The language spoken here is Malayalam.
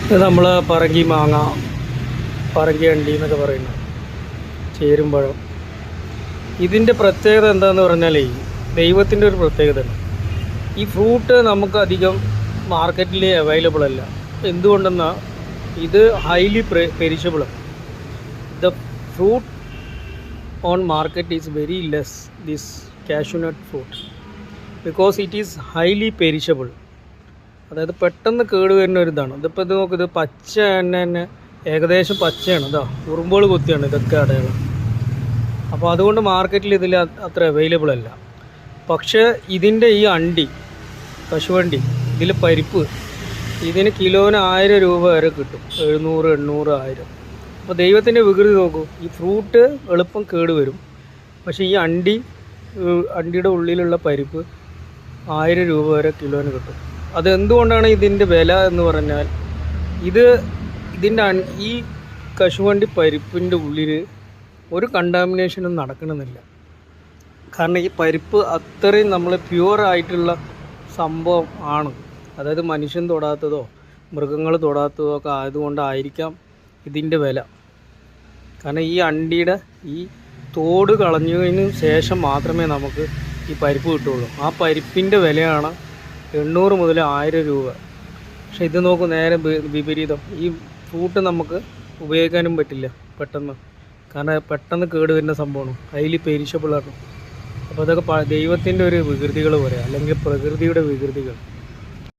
ഇത് നമ്മൾ പറങ്കി മാങ്ങ, പറങ്കി അണ്ടി എന്നൊക്കെ പറയുന്നത്, ചേരുമ്പഴം. ഇതിൻ്റെ പ്രത്യേകത എന്താണെന്ന് പറഞ്ഞാലേ, ദൈവത്തിൻ്റെ ഒരു പ്രത്യേകതയാണ്. ഈ ഫ്രൂട്ട് നമുക്ക് അധികം മാർക്കറ്റിൽ അവൈലബിൾ അല്ല. എന്തുകൊണ്ടെന്നാൽ ഇത് ഹൈലി പെരിഷബിളാണ്. The fruit on market is very less this cashew nut fruit because it is highly perishable. അതായത് പെട്ടെന്ന് കേട് വരുന്ന ഒരു ഇതാണ്. ഇതിപ്പോൾ ഇത് നോക്ക്, ഇത് പച്ച തന്നെ ഏകദേശം പച്ചയാണ്. ഇതാ ഉറുമ്പുകൾ കുത്തിയാണ് ഇതൊക്കെ അടയാളം. അപ്പോൾ അതുകൊണ്ട് മാർക്കറ്റിൽ ഇതിൽ അത്ര അവൈലബിൾ അല്ല. പക്ഷേ ഇതിൻ്റെ ഈ അണ്ടി, കശുവണ്ടി, ഇതിൽ പരിപ്പ്, ഇതിന് കിലോന് 1000 രൂപ വരെ കിട്ടും. 700, 800, 1000. അപ്പോൾ ദൈവത്തിൻ്റെ വികൃതി നോക്കൂ. ഈ ഫ്രൂട്ട് എളുപ്പം കേട് വരും, പക്ഷേ ഈ അണ്ടിയുടെ ഉള്ളിലുള്ള പരിപ്പ് 1000 രൂപ വരെ കിലോന് കിട്ടും. അതെന്തുകൊണ്ടാണ് ഇതിൻ്റെ വില എന്ന് പറഞ്ഞാൽ, ഇതിൻ്റെ ഈ കശുവണ്ടി പരിപ്പിൻ്റെ ഉള്ളിൽ ഒരു കണ്ടാമിനേഷനും നടക്കണമെന്നില്ല. കാരണം ഈ പരിപ്പ് അത്രയും നമ്മൾ പ്യുവറായിട്ടുള്ള സംഭവം ആണ്. അതായത് മനുഷ്യൻ തൊടാത്തതോ മൃഗങ്ങൾ തൊടാത്തതോ ഒക്കെ ആയതുകൊണ്ടായിരിക്കാം ഇതിൻ്റെ വില. കാരണം ഈ അണ്ടിയുടെ ഈ തോട് കളഞ്ഞതിന് ശേഷം മാത്രമേ നമുക്ക് ഈ പരിപ്പ് കിട്ടുള്ളൂ. ആ പരിപ്പിൻ്റെ വിലയാണ് 800 മുതൽ 1000 രൂപ. പക്ഷെ ഇത് നോക്കൂ, നേരെ വിപരീതം. ഈ ഫ്രൂട്ട് നമുക്ക് ഉപയോഗിക്കാനും പറ്റില്ല പെട്ടെന്ന്. കാരണം പെട്ടെന്ന് കേട് വരുന്ന സംഭവമാണ്, ഹൈലി പെരിഷബിളാണ്. അപ്പോൾ അതൊക്കെ ദൈവത്തിൻ്റെ ഒരു വികൃതികൾ പറയാം, അല്ലെങ്കിൽ പ്രകൃതിയുടെ വികൃതികൾ.